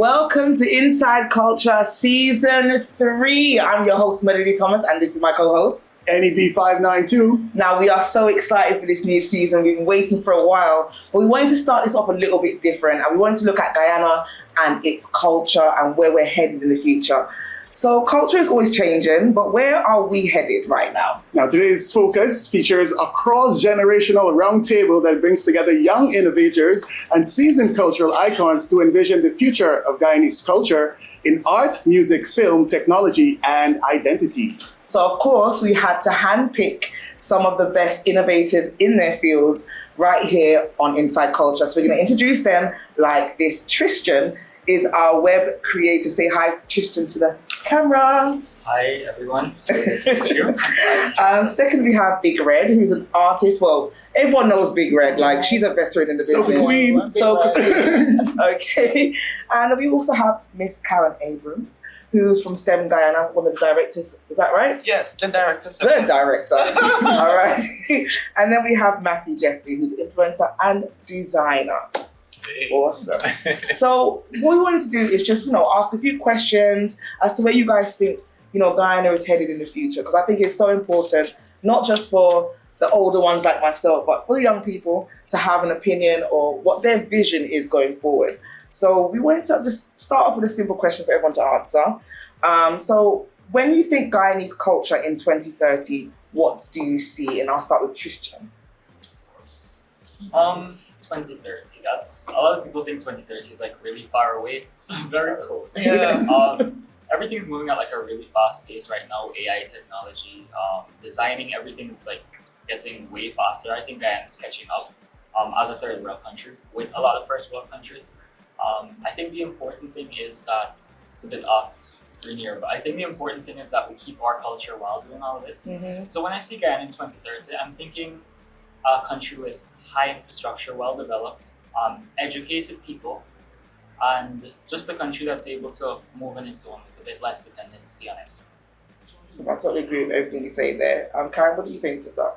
Welcome to Inside Culture Season 3. I'm your host, Melody Thomas, and this is my co-host, NEP592. Now, we are so excited for this new season. We've been waiting for a while, but we wanted to start this off a little bit different, and we wanted to look at Guyana and its culture and where we're headed in the future. So culture is always changing, but where are we headed right now? Now, today's focus features a cross-generational roundtable that brings together young innovators and seasoned cultural icons to envision the future of Guyanese culture in art, music, film, technology, and identity. So, of course, we had to handpick some of the best innovators in their fields right here on Inside Culture. So we're going to introduce them like this. Tristan is our web creator. Say hi, Tristan, to the camera. Hi, everyone. So nice to meet you. Second, we have Big Red, who's an artist. Well, everyone knows Big Red. Like, she's a veteran in the business. So queen. Okay. And we also have Miss Karen Abrams, who's from STEM Guyana, one of the directors. Is that right? Yes, the director. The director. All right. And then we have Matthew Jeffrey, who's influencer and designer. Awesome. So what we wanted to do is just, ask a few questions as to where you guys think, Guyana is headed in the future. Because I think it's so important, not just for the older ones like myself, but for the young people to have an opinion or what their vision is going forward. So we wanted to just start off with a simple question for everyone to answer. So when you think Guyanese culture in 2030, what do you see? And I'll start with Tristan. 2030. That's a lot of people think 2030 is like really far away. It's very close. Yeah. Everything's moving at like a really fast pace right now. AI technology, designing everything is like getting way faster. I think Guyana is catching up as a third world country with a lot of first world countries. I think the important thing is that it's a bit off screen here, but I think the important thing is that we keep our culture while doing all of this. Mm-hmm. So when I see Guyana in 2030, I'm thinking a country with high infrastructure, well developed, educated people, and just a country that's able to move on its own with a bit less dependency on external. So I totally agree with everything you say there. Karen, what do you think of that?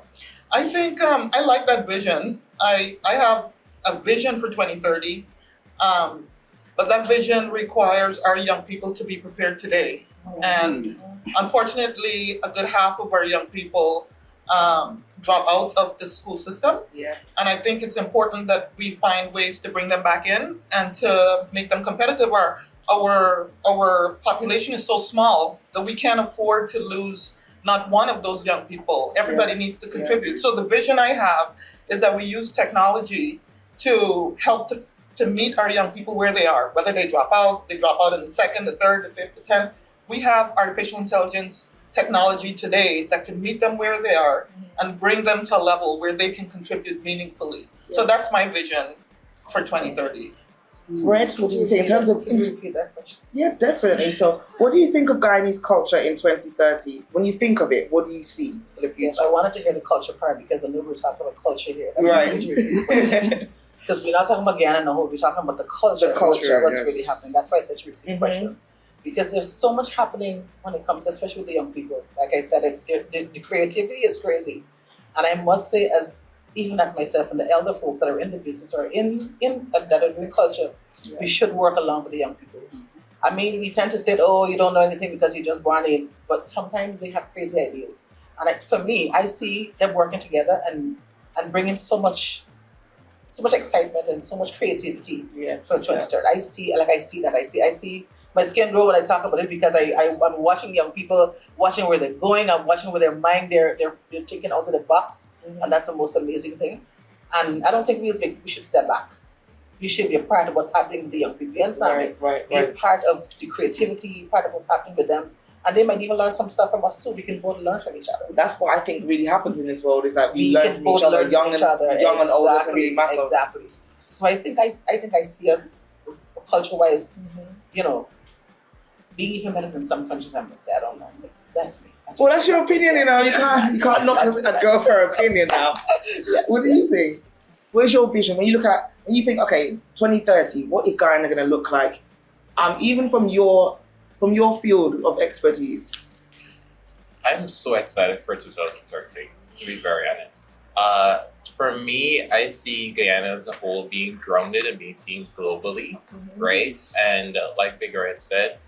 I think I like that vision. I have a vision for 2030, but that vision requires our young people to be prepared today. And unfortunately, a good half of our young people drop out of the school system. Yes. And I think it's important that we find ways to bring them back in and to make them competitive. Our population is so small that we can't afford to lose not one of those young people. Everybody needs to contribute. Yeah. So the vision I have is that we use technology to help to meet our young people where they are. Whether they drop out in the second, the third, the fifth, the 10th. We have artificial intelligence technology today that can meet them where they are and bring them to a level where they can contribute meaningfully. Yeah. So that's my vision for 2030. Red, what do you think in terms of... Can you repeat that question? Yeah, definitely. So what do you think of Guyanese culture in 2030? When you think of it, what do you see in the future? Yes, I wanted to hear the culture part because I knew we were talking about culture here. That's right. Because we're not talking about Guyana and the whole, we're talking about the culture. What's really happening. That's why I said to repeat the question. Because there's so much happening when it comes, especially with the young people. Like I said, the creativity is crazy. And I must say, even as myself and the elder folks that are in the business or that are doing culture, we should work along with the young people. I mean, we tend to say, oh, you don't know anything because you're just born in, but sometimes they have crazy ideas. And for me, I see them working together and bringing so much excitement and so much creativity for 2030. I see that. I see my skin grow when I talk about it because I'm watching young people, watching where they're going, I'm watching where their mind, they're thinking out of the box, and that's the most amazing thing. And I don't think we should step back. We should be a part of what's happening with the young people. You understand? Right. Be a part of the creativity, part of what's happening with them. And they might even learn some stuff from us too. We can both learn from each other. That's what I think really happens in this world is that we learn from each other, young and old doesn't really matter. Exactly. So I think I see us culture-wise, being even better than some countries, I must say. I don't know. That's me. Well, that's your opinion, You can't knock a girl for her opinion now. What do you think? Where's your vision? When you think, okay, 2030, what is Guyana going to look like? Even from your field of expertise. I'm so excited for 2030, to be very honest. For me, I see Guyana as a whole being grounded and being seen globally, right? And like Bigger had said,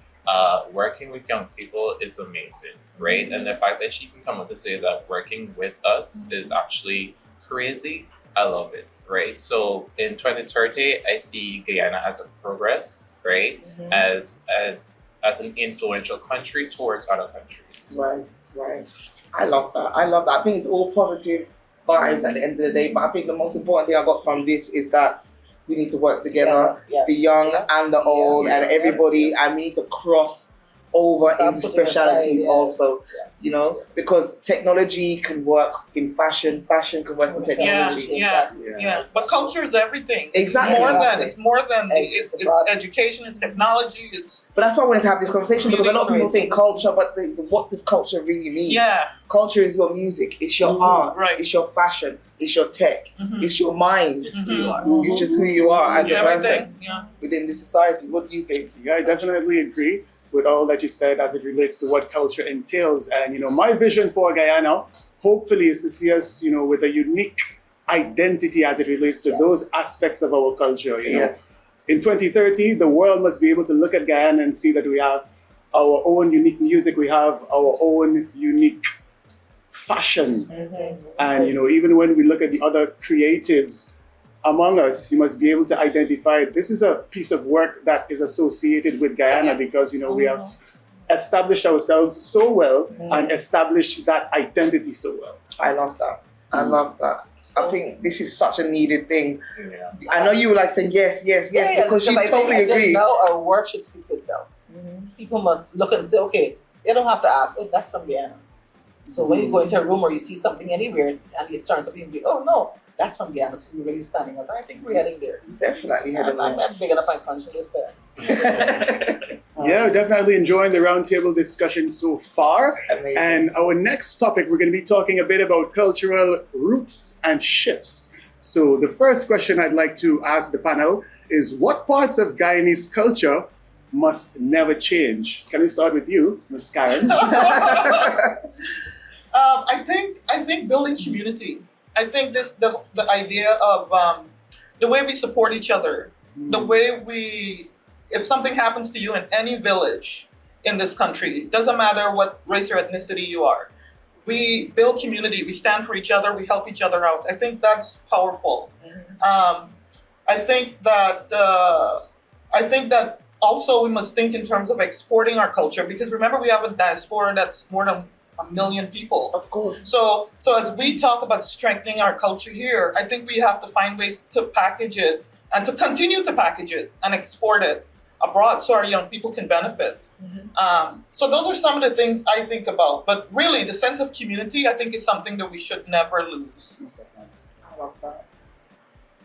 working with young people is amazing, right? And the fact that she can come out to say that working with us is actually crazy, I love it, right? So in 2030, I see Guyana as a progress, right? As an influential country towards other countries. Right. I love that. I think it's all positive vibes at the end of the day, but I think the most important thing I got from this is that we need to work together, the young and the old, and everybody, and we need to cross over into specialities also, you know, because technology can work in fashion can work in technology. Yeah. But culture is everything. Exactly. It's more than it's education, it's technology, it's. But that's why I wanted to have this conversation, because a lot of people think culture, but what does culture really mean? Yeah. Culture is your music, it's your art, it's your fashion, it's your tech, it's your mind. It's who you are. It's just who you are as a person Yeah. within this society. What do you think? Yeah, I definitely agree with all that you said as it relates to what culture entails. And, you know, my vision for Guyana, hopefully, is to see us, you know, with a unique identity as it relates to those aspects of our culture, you know. In 2030, the world must be able to look at Guyana and see that we have our own unique music, we have our own unique fashion. And, you know, even when we look at the other creatives among us, you must be able to identify this is a piece of work that is associated with Guyana, because, you know, we have established ourselves so well and established that identity so well. I love that. I think this is such a needed thing. Yeah. I know you were like saying yes, because you totally agree. Now our work should speak for itself. People must look and say, okay, they don't have to ask, oh, that's from Guyana. So when you go into a room or you see something anywhere and it turns up, you can be, oh no, that's from Guyana. So we're really standing up. I think we're heading there. Definitely heading I'm big enough my conscience. Yeah, definitely enjoying the roundtable discussion so far. Amazing. And our next topic, we're going to be talking a bit about cultural roots and shifts. So the first question I'd like to ask the panel is, what parts of Guyanese culture must never change? Can we start with you, Ms. Karen? I think building community. I think the idea of the way we support each other, the way if something happens to you in any village in this country, it doesn't matter what race or ethnicity you are, we build community, we stand for each other, we help each other out. I think that's powerful. I think that also we must think in terms of exporting our culture, because remember, we have a diaspora that's more than 1 million people. Of course. So as we talk about strengthening our culture here, I think we have to find ways to package it and to continue to package it and export it abroad so our young people can benefit. So those are some of the things I think about. But really, the sense of community, I think, is something that we should never lose. I love that.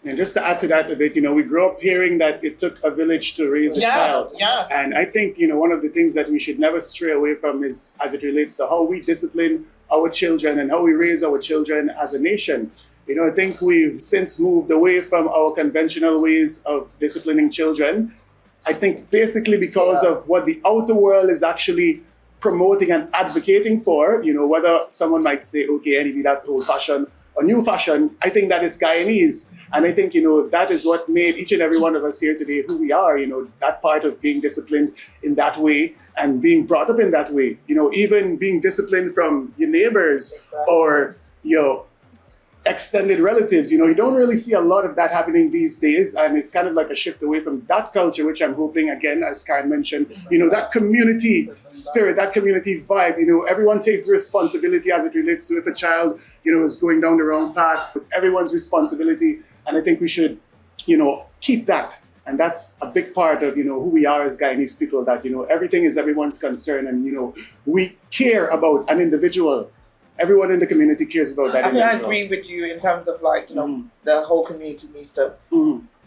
And just to add to that a bit, you know, we grew up hearing that it took a village to raise a child. Yeah. And I think, you know, one of the things that we should never stray away from is as it relates to how we discipline our children and how we raise our children as a nation. You know, I think we've since moved away from our conventional ways of disciplining children. I think basically because of what the outer world is actually promoting and advocating for, you know, whether someone might say, okay, anyway, that's old fashioned or new fashion, I think that is Guyanese. And I think, you know, that is what made each and every one of us here today who we are, you know, that part of being disciplined in that way and being brought up in that way, you know, even being disciplined from your neighbors or your extended relatives. You know, you don't really see a lot of that happening these days, and it's kind of like a shift away from that culture, which I'm hoping, again, as Karen mentioned, you know, that community spirit, that community vibe, you know, everyone takes responsibility as it relates to if a child, you know, is going down the wrong path. It's everyone's responsibility, and I think we should, you know, keep that. And that's a big part of, you know, who we are as Guyanese people, that, you know, everything is everyone's concern, and, you know, we care about an individual. Everyone in the community cares about that. I think I agree with you in terms of, like, you know, the whole community needs to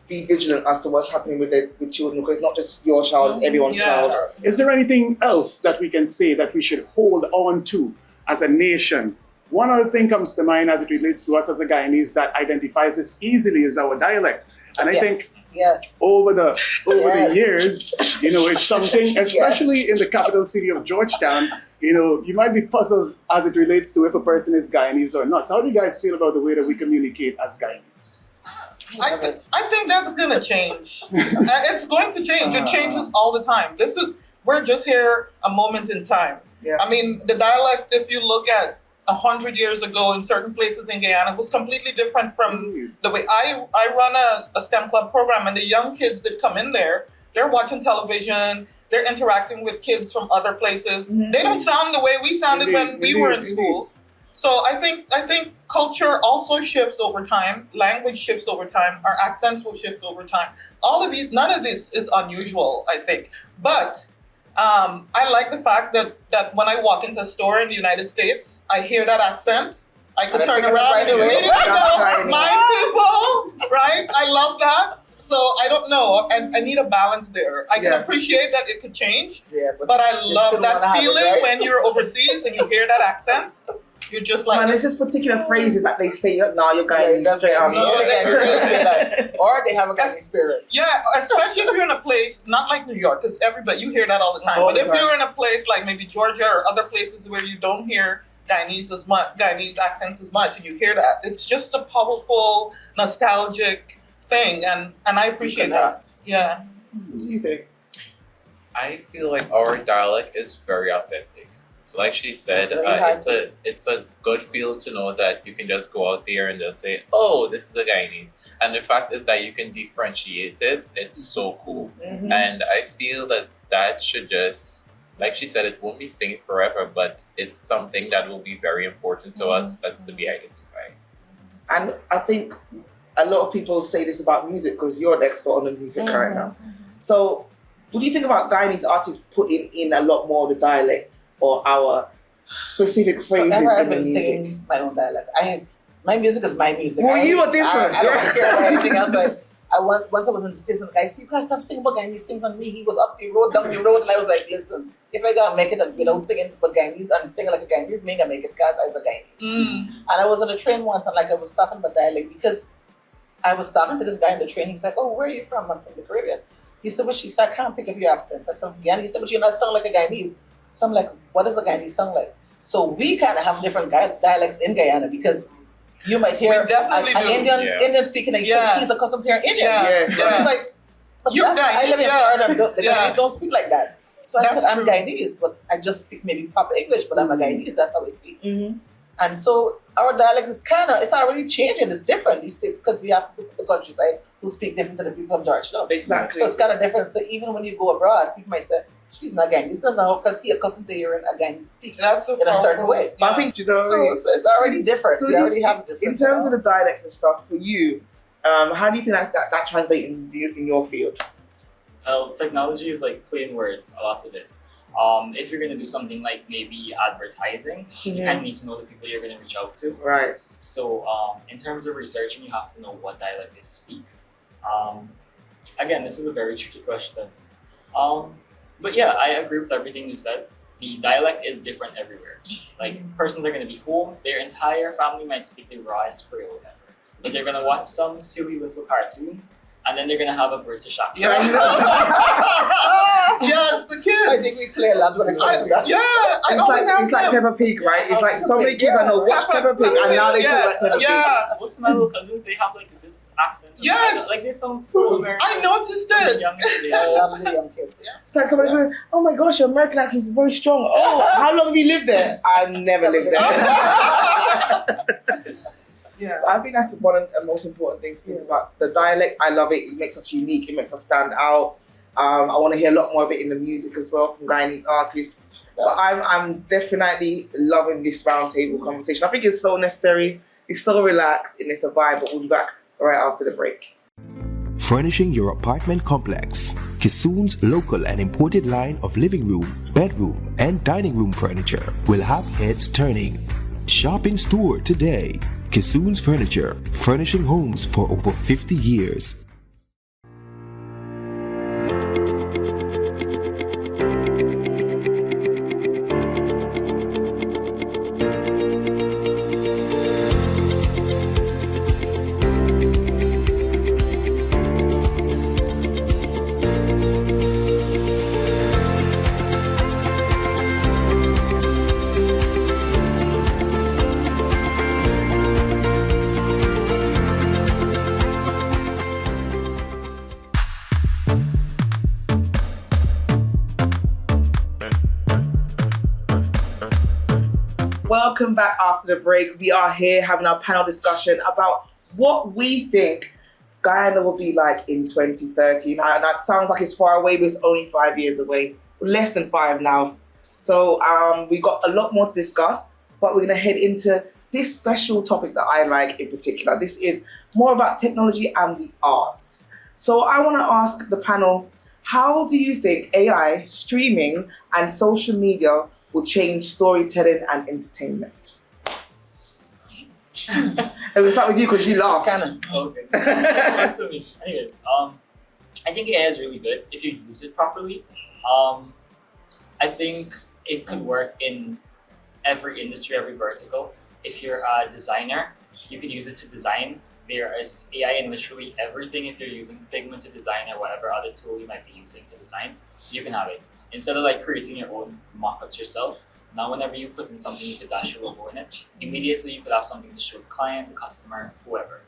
be vigilant as to what's happening with children, because it's not just your child, it's everyone's child. Is there anything else that we can say that we should hold on to as a nation? One other thing comes to mind as it relates to us as a Guyanese that identifies us easily is our dialect. And I think over the years, you know, it's something, especially in the capital city of Georgetown, you might be puzzled as it relates to if a person is Guyanese or not. So how do you guys feel about the way that we communicate as Guyanese? I think that's gonna change. It's going to change. It changes all the time. We're just here a moment in time. Yeah. I mean, the dialect, if you look at 100 years ago in certain places in Guyana, was completely different from the way I run a STEM club program, and the young kids that come in there, they're watching television, they're interacting with kids from other places. They don't sound the way we sounded when we were in school. So I think culture also shifts over time, language shifts over time, our accents will shift over time. None of this is unusual, I think. But I like the fact that when I walk into a store in the United States, I hear that accent. I can turn around and immediately know my people, right? I love that. So I don't know. I need a balance there. I can appreciate that it could change, but I love that feeling when you're overseas and you hear that accent. You're just like... Man, there's just particular phrases that they say, now you're Guyanese straight out. Or they have a Guyanese spirit. Yeah, especially if you're in a place, not like New York, because everybody, you hear that all the time. But if you're in a place like maybe Georgia or other places where you don't hear Guyanese accents as much, and you hear that, it's just a powerful, nostalgic thing, and I appreciate that. Yeah. What do you think? I feel like our dialect is very authentic. Like she said, it's a good feel to know that you can just go out there and just say, oh, this is a Guyanese. And the fact is that you can differentiate it. It's so cool. And I feel that should just, like she said, it won't be singing forever, but it's something that will be very important to us. That's to be identified. And I think a lot of people say this about music because you're an expert on the music right now. So what do you think about Guyanese artists putting in a lot more of the dialect or our specific phrases I've in the been music? singing my own dialect. My music is my music. Well, you are different. I don't care about anything else. Once I was in the States, and the guy said, you guys stop singing about Guyanese things on me. He was up the road, down the road, and I was like, listen, if I gotta make it without singing about Guyanese and singing like a Guyanese, me gonna make it because I was a Guyanese. And I was on a train once, and I was talking about dialect because I was talking to this guy in the train. He's like, oh, where are you from? I'm from the Caribbean. He said, well, she said, I can't pick up your accents. I said, Guyana. He said, but you're not sounding like a Guyanese. So I'm like, what does a Guyanese sound like? So we kind of have different dialects in Guyana because you might hear an Indian speaking, and he's accustomed to hearing Indian. So it's like, but I live in Florida, and the Guyanese don't speak like that. So I said, I'm Guyanese, but I just speak maybe proper English, but I'm a Guyanese, that's how I speak. And so our dialect is it's already changing, it's different because we have people from the countryside who speak different than the people from Georgetown. Exactly. So it's kind of different. So even when you go abroad, people might say, she's not Guyanese. That's not because he accustomed to hearing a Guyanese speak in a certain way. But I think, So it's already different. So we already have a different. In terms of the dialects and stuff, for you, how do you think that translates in your field? Well, technology is like plain words, a lot of it. If you're going to do something like maybe advertising, you kind of need to know the people you're going to reach out to. Right. So in terms of researching, you have to know what dialect they speak. Again, this is a very tricky question. But yeah, I agree with everything you said. The dialect is different everywhere. Like, persons are going to be home, their entire family might speak the rawest Creole ever. But they're going to watch some silly little cartoon, and then they're going to have a British accent. Yes, the kids. I think we play a lot when it comes to that. It's like Peppa Pig, right? It's like so many kids I know watch Peppa Pig, and now they talk like Peppa Pig. Most of my little cousins, they have like this accent. Yes. Like they sound so American. I noticed it. The young kids. Yeah. It's like somebody going, oh my gosh, your American accent is very strong. Oh, how long have you lived there? I've never lived there. Yeah, I think that's one of the most important things about the dialect. I love it. It makes us unique. It makes us stand out. I want to hear a lot more of it in the music as well from Guyanese artists. But I'm definitely loving this roundtable conversation. I think it's so necessary. It's so relaxed and it's a vibe. But we'll be back right after the break. Furnishing your apartment complex. Kissoon's local and imported line of living room, bedroom, and dining room furniture will have heads turning. Shop in store today. Kissoon's Furniture, furnishing homes for over 50 years. welcome back after the break. We are here having our panel discussion about what we think Guyana will be like in 2030. Now, that sounds like it's far away, but it's only 5 years away. Less than 5 now. So we got a lot more to discuss, but we're going to head into this special topic that I like in particular. This is more about technology and the arts. So I want to ask the panel, how do you think AI, streaming, and social media will change storytelling and entertainment? And we'll start with you because you laughed. Okay. For me. Anyways, I think AI is really good if you use it properly. I think it could work in every industry, every vertical. If you're a designer, you could use it to design. There is AI in literally everything. If you're using Figma to design or whatever other tool you might be using to design, you can have it. Instead of like creating your own mock-ups yourself, now whenever you put in something, you could dash your logo in it. Immediately you could have something to show the client, the customer, whoever.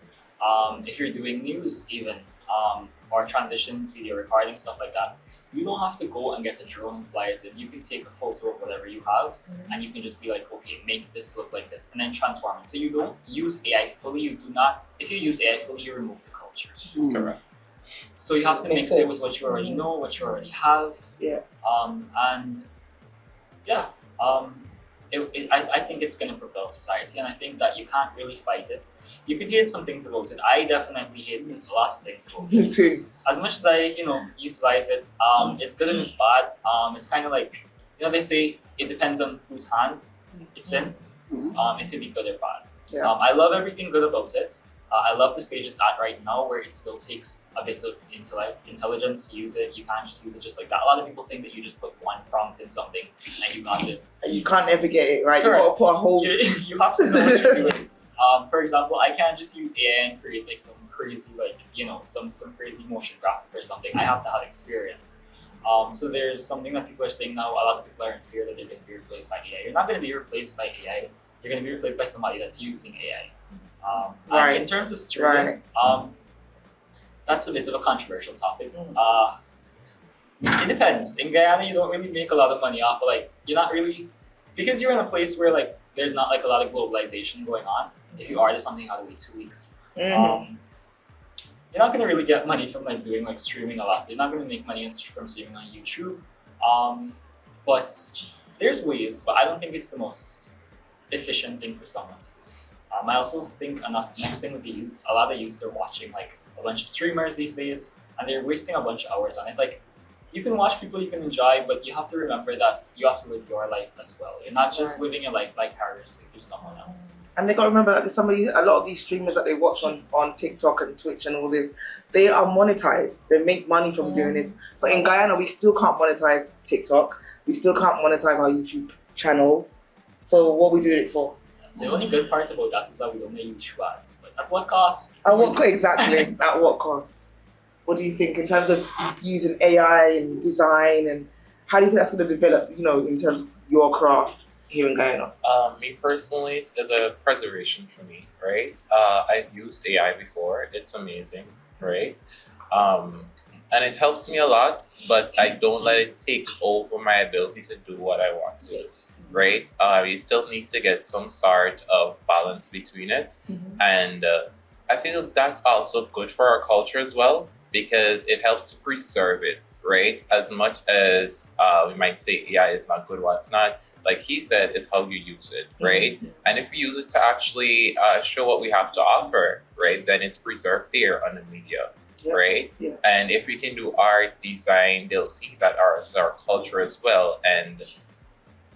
If you're doing news even, or transitions, video recording, stuff like that, you don't have to go and get a drone and fly it in. You can take a photo of whatever you have, and you can just be like, okay, make this look like this, and then transform it. So you don't use AI fully. You do not. If you use AI fully, you remove the culture. Correct. So you have to mix it with what you already know, what you already have. Yeah. And yeah. I think it's going to propel society, and I think that you can't really fight it. You could hate some things about it. I definitely hate lots of things about Me it. too. As much as I, utilize it, it's good and it's bad. It's kind of like, they say it depends on whose hand it's in. It could be good or bad. Yeah. I love everything good about it. I love the stage it's at right now, where it still takes a bit of intelligence to use it. You can't just use it just like that. A lot of people think that you just put one prompt in something and you got it. You can't ever get it right. Correct. You got to put a whole... You have to know what you're doing. For example, I can't just use AI and create like some crazy, some crazy motion graphic or something. I have to have experience. So there's something that people are saying now. A lot of people are in fear that they're going to be replaced by AI. You're not going to be replaced by AI. You're going to be replaced by somebody that's using AI. Right. In terms of streaming, that's a bit of a controversial topic. It depends. In Guyana, you don't really make a lot of money off of you're not really, because you're in a place where there's not a lot of globalization going on. If you artist something out of 2 weeks, you're not going to really get money from doing streaming a lot. You're not going to make money from streaming on YouTube. But there's ways, but I don't think it's the most efficient thing for someone. I also think next thing would be youth. A lot of youths are watching a bunch of streamers these days, and they're wasting a bunch of hours on it. You can watch people you can enjoy, but you have to remember that you have to live your life as well. You're not just living your life vicariously through someone else. And they got to remember that a lot of these streamers that they watch on TikTok and Twitch and all this, they are monetized. They make money from doing this. But in Guyana, we still can't monetize TikTok. We still can't monetize our YouTube channels. So what we do it for? The only good part about that is that we don't make YouTube ads. But at what cost? Exactly. At what cost? What do you think in terms of using AI and design, and how do you think that's going to develop, in terms of your craft here in Guyana? Me personally, it is a preservation for me, right? I've used AI before. It's amazing, right? And it helps me a lot, but I don't let it take over my ability to do what I want to. Right? You still need to get some sort of balance between it. And I feel that's also good for our culture as well, because it helps to preserve it, right? As much as we might say AI is not good, what's not, like he said, it's how you use it, right? And if you use it to actually show what we have to offer, right, then it's preserved there on the media. Right? Yeah. And if we can do art, design, they'll see that art is our culture as well. And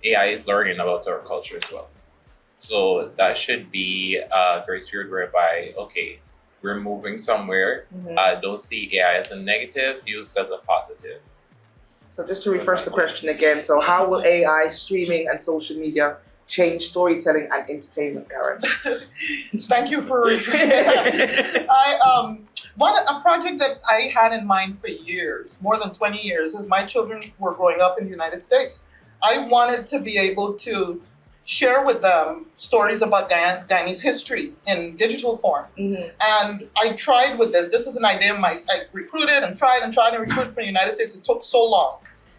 AI is learning about our culture as well. So that should be a grace period whereby, okay, we're moving somewhere. Don't see AI as a negative, use it as a positive. So just to refresh the question again, so how will AI, streaming, and social media change storytelling and entertainment, Karen? Thank you for refreshing that. A project that I had in mind for years, more than 20 years, as my children were growing up in the United States, I wanted to be able to share with them stories about Guyanese history in digital form. And I tried with this. This is an idea I recruited and tried and recruit for the United States. It took so long.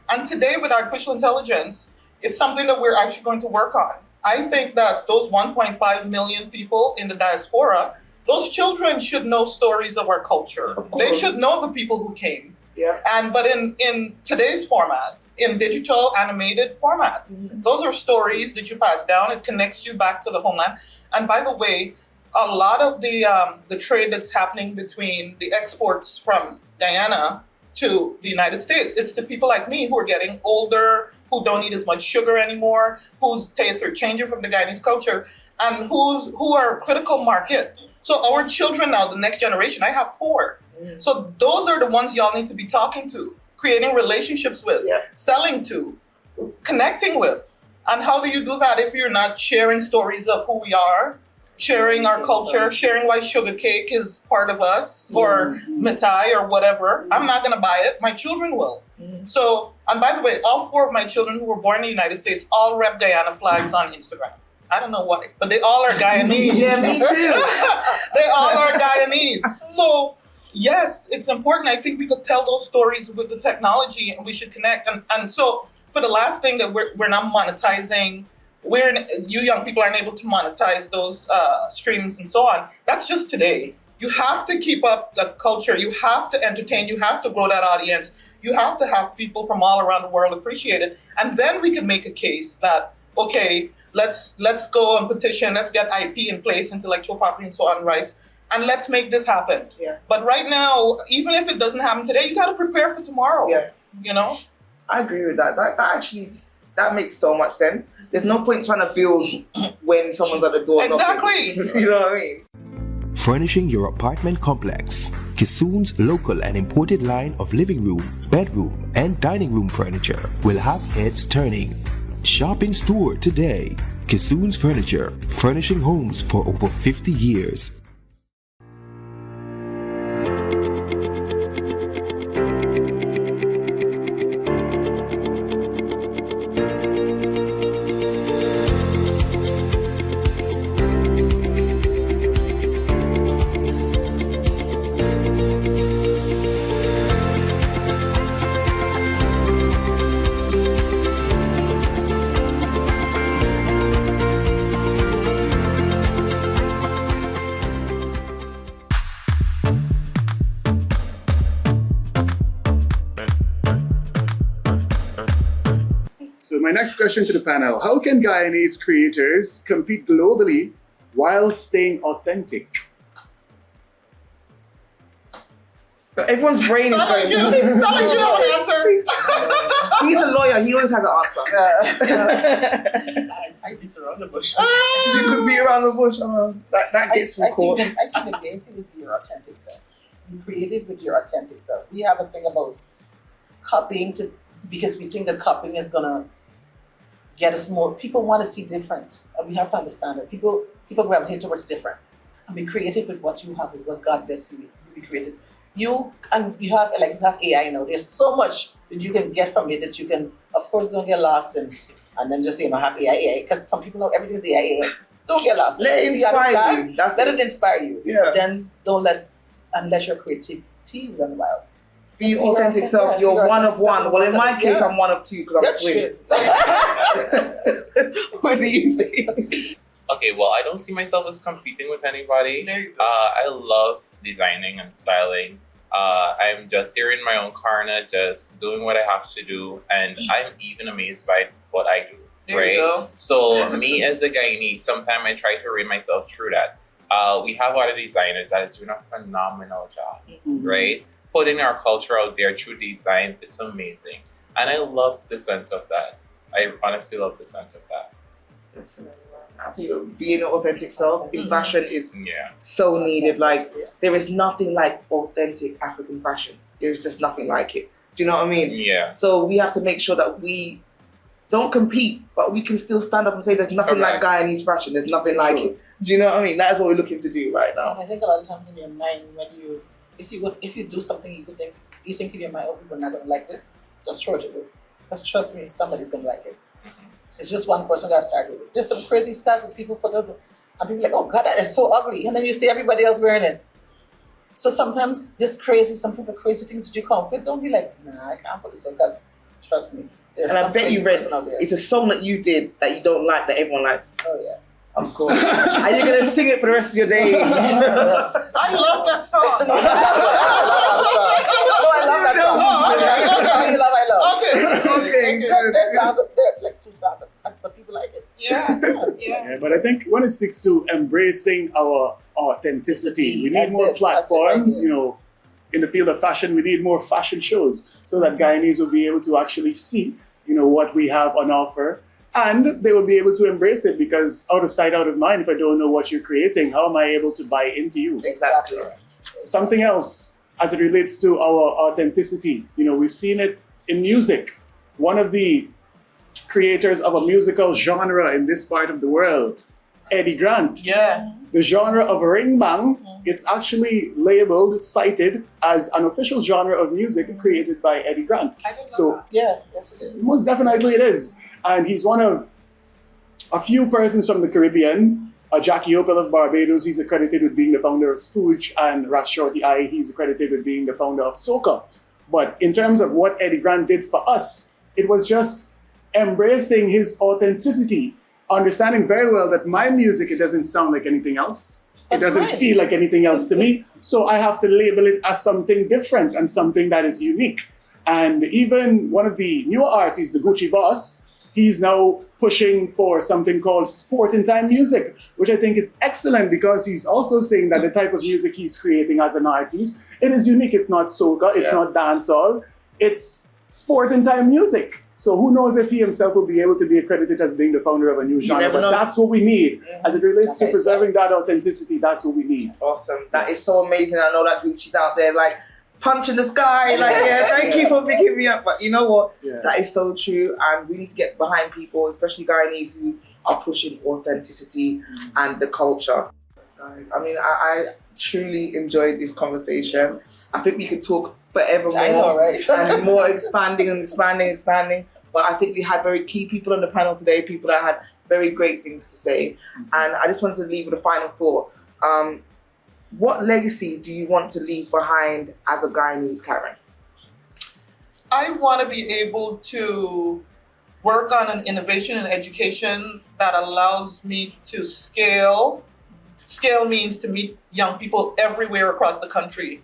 And today with artificial intelligence, it's something that we're actually going to work on. I think that those 1.5 million people in the diaspora, those children should know stories of our culture. Of course. They should know the people who came. Yeah. But in today's format, in digital animated format, those are stories that you pass down. It connects you back to the homeland. And by the way, a lot of the trade that's happening between the exports from Guyana to the United States, it's to people like me who are getting older, who don't eat as much sugar anymore, whose tastes are changing from the Guyanese culture, and who are a critical market. So our children now, the next generation, I have 4. So those are the ones y'all need to be talking to, creating relationships with, selling to, connecting with. And how do you do that if you're not sharing stories of who we are, sharing our culture, sharing why sugar cake is part of us, or mitai or whatever? I'm not going to buy it. My children will. So, and by the way, all 4 of my children who were born in the United States all rep Guyana flags on Instagram. I don't know why, but they all are Guyanese. Yeah, me too. They all are Guyanese. So, yes, it's important. I think we could tell those stories with the technology, and we should connect. And so, for the last thing that we're not monetizing, you young people aren't able to monetize those streams and so on. That's just today. You have to keep up the culture. You have to entertain. You have to grow that audience. You have to have people from all around the world appreciate it. And then we can make a case that, okay, let's go and petition. Let's get IP in place, intellectual property and so on rights. And let's make this happen. Yeah. But right now, even if it doesn't happen today, you got to prepare for tomorrow. Yes. You know? I agree with that. That actually, that makes so much sense. There's no point trying to build when someone's at the door. Exactly. You know what I mean? Furnishing your apartment complex. Kissoon's local and imported line of living room, bedroom, and dining room furniture will have heads turning. Shop in store today. Kissoon's Furniture, furnishing homes for over 50 years. So my next question to the panel, how can Guyanese creators compete globally while staying authentic? But everyone's brain is Sound like going. you have an answer. He's a lawyer. He always has an answer. I beat around the bush. You could be around the bush. That gets I me caught. think the main thing is be your authentic self. Be creative with your authentic self. We have a thing about copying because we think that copying is gonna get us more. People want to see different, and we have to understand that people gravitate towards different. And be creative with what you have, with what God bless you with. You be creative. You have AI now. There's so much that you can get from it that you can, of course, don't get lost in, and then just have AI. Because some people know everything's AI. Don't get lost. Let it inspire you. Let it inspire you. Yeah. But then don't let your creativity run wild. Be your authentic self. You're one of one. Well, in my case, I'm one of two because I'm a twin. What do you think? Okay, well, I don't see myself as competing with anybody. There you go. I love designing and styling. I'm just here in my own corner, just doing what I have to do, and I'm even amazed by what I do. There you go. So me as a Guyanese, sometimes I try to read myself through that. We have other designers that is doing a phenomenal job, right? Putting our culture out there through designs, it's amazing. And I love the scent of that. I honestly love the scent of that. Definitely. I think being an authentic self in fashion is Yeah. so needed. Like, there is nothing like authentic African fashion. There's just nothing like it. Do you know what I mean? Yeah. So we have to make sure that we don't compete, but we can still stand up and say there's nothing like Guyanese fashion. There's nothing like it. Do you know what I mean? That is what we're looking to do right now. And I think a lot of times in your mind, if you do something, you think in your mind, oh, people are not gonna like this. Just throw it away. Because trust me, somebody's gonna like it. It's just one person got started with it. There's some crazy styles that people put up, and people are like, oh God, that is so ugly. And then you see everybody else wearing it. So sometimes some people crazy things that you come up with, don't be like, nah, I can't put this on, because trust me, There's And I some bet you crazy read person out there. it's a song that you did that you don't like that everyone likes. Oh yeah. Of course. And you're gonna sing it for the rest of your days. I love that song. No, I love that song. Oh, okay, That's okay. song you love, I love. Okay. There's songs, there are like 2 songs, but people like it. Yeah. Yeah, but I think when it speaks to embracing our authenticity, we need That's more it. That's it right platforms, there. you know, in the field of fashion, we need more fashion shows so that Guyanese will be able to actually see, you know, what we have on offer. And they will be able to embrace it because out of sight, out of mind, if I don't know what you're creating, how am I able to buy into you? Exactly. Something else as it relates to our authenticity. You know, we've seen it in music. One of the creators of a musical genre in this part of the world, Eddie Grant. Yeah. The genre of ring bang, it's actually labeled, cited as an official genre of music created by Eddie Grant. I didn't know So that. Yeah, yes it is. most definitely it is. And he's one of a few persons from the Caribbean. Jackie Opel of Barbados, he's accredited with being the founder of Spooge, and Ras Shorty I, he's accredited with being the founder of Soca. But in terms of what Eddie Grant did for us, it was just embracing his authenticity, understanding very well that my music, it doesn't sound like anything else. It That's doesn't right. feel like anything else to me. So I have to label it as something different and something that is unique. And even one of the newer artists, the Gucci Boss, he's now pushing for something called sport in time music, which I think is excellent because he's also saying that the type of music he's creating as an artist, it is unique. It's not soca, it's not dancehall, it's sport in time music. So who knows if he himself will be able to be accredited as being the founder of a new genre, never but know. that's what we need. As it relates to Okay, preserving that authenticity, that's what we need. Awesome. That is so amazing. I know that Gucci's out there like punching the sky. Like, yeah, thank you for picking me up. But you know what? Yeah. That is so true. And we need to get behind people, especially Guyanese, who are pushing authenticity and the culture. Guys, I mean, I truly enjoyed this conversation. I think we could talk forevermore. I know, right? And more expanding. But I think we had very key people on the panel today, people that had very great things to say. And I just wanted to leave with a final thought. What legacy do you want to leave behind as a Guyanese, Karen? I want to be able to work on an innovation in education that allows me to scale. Scale means to meet young people everywhere across the country.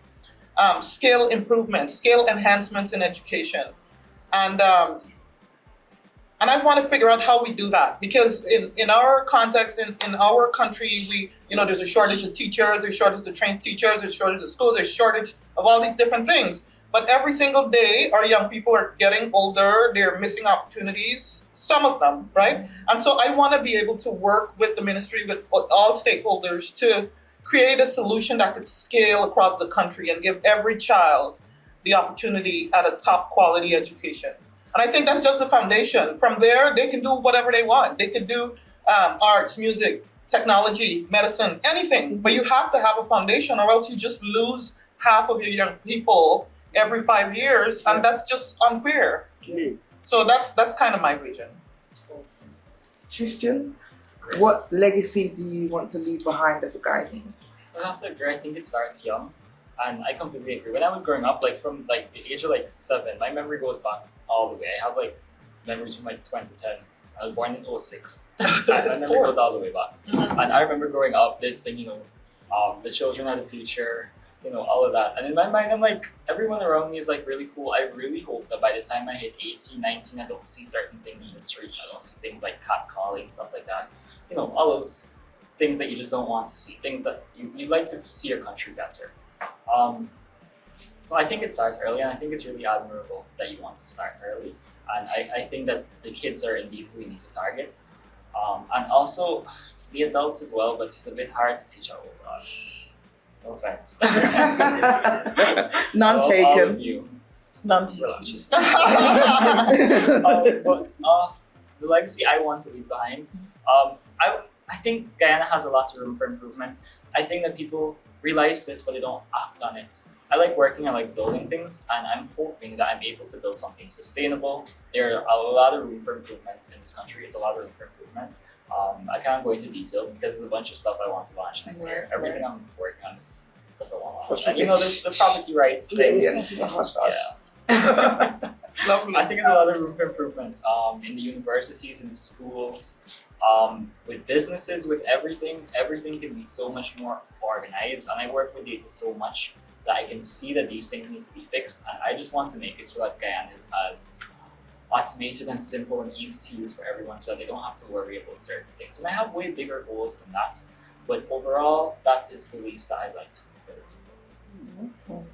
Scale improvements, scale enhancements in education. And I want to figure out how we do that because in our context, in our country, there's a shortage of teachers, there's a shortage of trained teachers, there's a shortage of schools, there's a shortage of all these different things. But every single day, our young people are getting older, they're missing opportunities, some of them, right? And so I want to be able to work with the ministry, with all stakeholders to create a solution that could scale across the country and give every child the opportunity at a top quality education. And I think that's just the foundation. From there, they can do whatever they want. They can do arts, music, technology, medicine, anything. But you have to have a foundation or else you just lose half of your young people every 5 years. And that's just unfair. So that's kind of my vision. Awesome. Tristan, what legacy do you want to leave behind as a Guyanese? When I was a girl, I think it starts young. And I completely agree. When I was growing up, from the age of 7, my memory goes back all the way. I have memories from 2010. I was born in 06. My memory goes all the way back. And I remember growing up, this thing, the children are the future, all of that. And in my mind, I'm like, everyone around me is really cool. I really hope that by the time I hit 18, 19, I don't see certain things in the streets. I don't see things like catcalling, stuff like that. All those things that you just don't want to see. Things that you'd like to see your country better. So I think it starts early, and I think it's really admirable that you want to start early. And I think that the kids are indeed who we need to target. And also the adults as well, but it's a bit hard to teach our old age. No offense. None All taken. of you. None taken. But the legacy I want to leave behind, I think Guyana has a lot of room for improvement. I think that people realize this, but they don't act on it. I like working, I like building things, and I'm hoping that I'm able to build something sustainable. There are a lot of room for improvement in this country. There's a lot of room for improvement. I can't go into details because there's a bunch of stuff I want to launch next year. Everything I'm working on is stuff I want to launch. And the property rights thing. Yeah. Yeah. Lovely. I think there's a lot of room for improvement in the universities, in the schools, with businesses, with everything. Everything can be so much more organized. And I work with data so much that I can see that these things need to be fixed. And I just want to make it so that Guyana is as automated and simple and easy to use for everyone so that they don't have to worry about certain things. And I have way bigger goals than that. But overall, that is the least that I'd like to do. Awesome.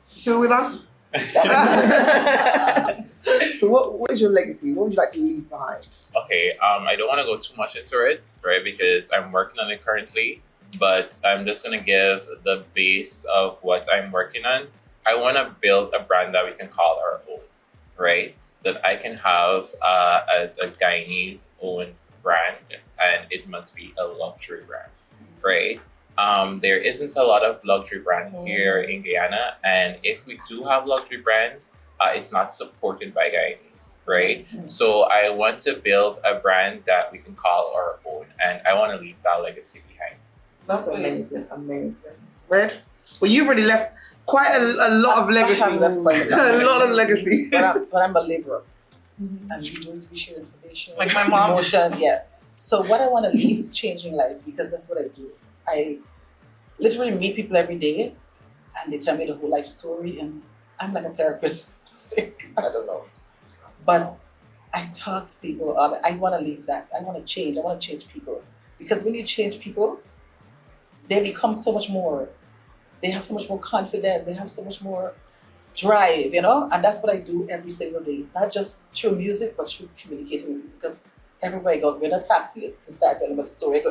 Still with us? So what is your legacy? What would you like to leave behind? Okay, I don't want to go too much into it, right? Because I'm working on it currently, but I'm just going to give the base of what I'm working on. I want to build a brand that we can call our own, right? That I can have as a Guyanese own brand, and it must be a luxury brand, right? There isn't a lot of luxury brand here in Guyana, and if we do have luxury brand, it's not supported by Guyanese, right? So I want to build a brand that we can call our own, and I want to leave that legacy behind. That's amazing, amazing. Red? Well, you've already left quite a lot of legacy. I have left quite a lot of legacy. But I'm a laborer. And laborers, we share information, Like my mom. emotion, yeah. So what I want to leave is changing lives, because that's what I do. I literally meet people every day and they tell me the whole life story, and I'm like a therapist. I don't know. But I talk to people. I want to leave that. I want to change. I want to change people. Because when you change people, they become so much more. They have so much more confidence. They have so much more drive, And that's what I do every single day. Not just through music, but through communicating with people. Because everywhere I go, we're in a taxi to start telling about the story.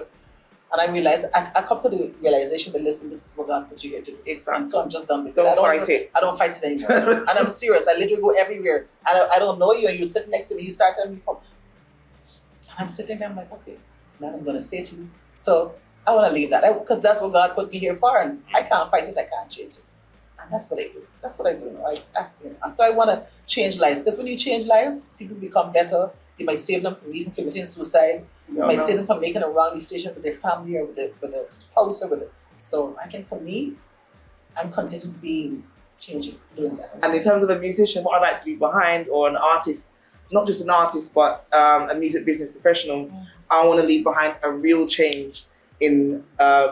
And I realized, I come to the realization that, listen, this is what God put you here to do. Exactly. And so I'm just done with Don't it. fight it. I don't fight it anymore. And I'm serious. I literally go everywhere. I don't know you, and you sit next to me, you start telling me, come. And I'm sitting there, I'm like, okay, now I'm going to say to you. So I want to leave that, because that's what God put me here for, and I can't fight it, I can't change it. And that's what I do. That's what I do. And so I want to change lives, because when you change lives, people become better. You might save them from even committing suicide. You might save them from making a wrong decision with their family or with their spouse or with it. So I think for me, I'm content being changing, doing that. And in terms of a musician, what I'd like to leave behind, or an artist, not just an artist, but a music business professional, I want to leave behind a real change in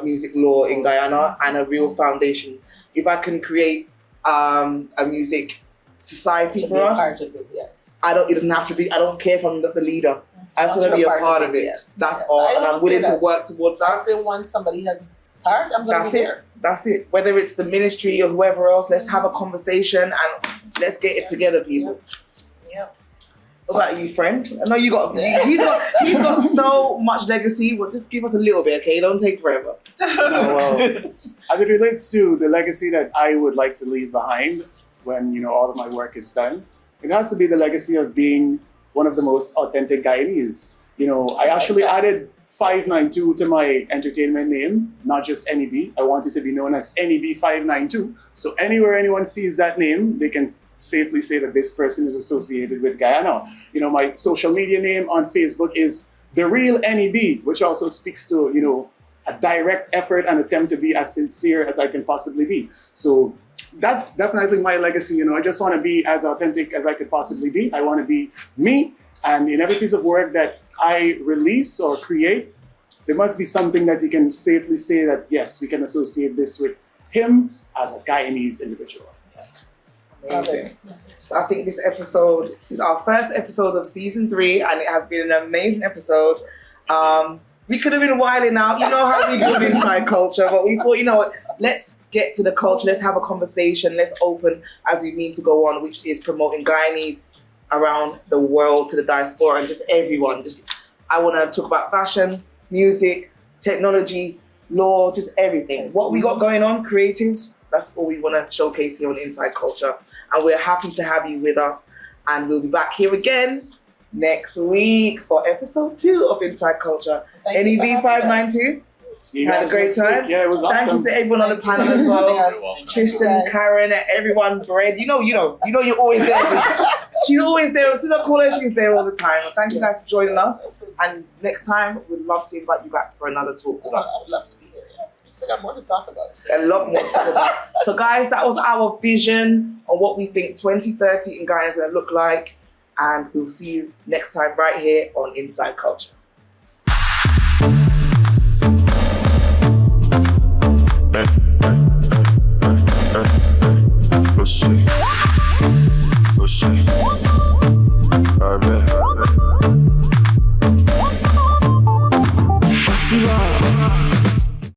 music law in Guyana and a real foundation. If I can create a music society for us, part of it, yes. it doesn't have to be, I don't care if I'm the leader. I just want to be a part of it. Yes. That's all. And I'm willing to work towards I that. say once somebody has a start, I'm going to be there. That's it. Whether it's the ministry or whoever else, let's have a conversation and let's get it together, people. Yeah. What about you, friend? I know you got. He's got so much legacy. Well, just give us a little bit, okay? Don't take forever. Well, as it relates to the legacy that I would like to leave behind when all of my work is done, it has to be the legacy of being one of the most authentic Guyanese. I actually added 592 to my entertainment name, not just NEB. I want it to be known as NEB 592. So anywhere anyone sees that name, they can safely say that this person is associated with Guyana. My social media name on Facebook is The Real NEB, which also speaks to, a direct effort and attempt to be as sincere as I can possibly be. So that's definitely my legacy. I just want to be as authentic as I could possibly be. I want to be me. And in every piece of work that I release or create, there must be something that you can safely say that, yes, we can associate this with him as a Guyanese individual. Amazing. So I think this episode is our first episode of season 3, and it has been an amazing episode. We could have been wilding out, how we do inside culture, but we thought, let's get to the culture, let's have a conversation, let's open as we mean to go on, which is promoting Guyanese around the world to the diaspora and just everyone. I want to talk about fashion, music, technology, law, just everything. What we got going on, creatives, that's what we want to showcase here on Inside Culture. And we're happy to have you with us. And we'll be back here again next week for episode 2 of Inside Culture. NEB 592. Had a great time. Yeah, it was awesome. Thank you to everyone on the panel as well. Tristan, Karen, everyone, Bread. You're always there. She's always there. Since I call her, she's there all the time. Thank you guys for joining us. And next time, we'd love to invite you back for another talk with us. I would love to be here. We still got more to talk about. A lot more to talk about. So guys, that was our vision on what we think 2030 in Guyana is going to look like. And we'll see you next time right here on Inside Culture. Let's see.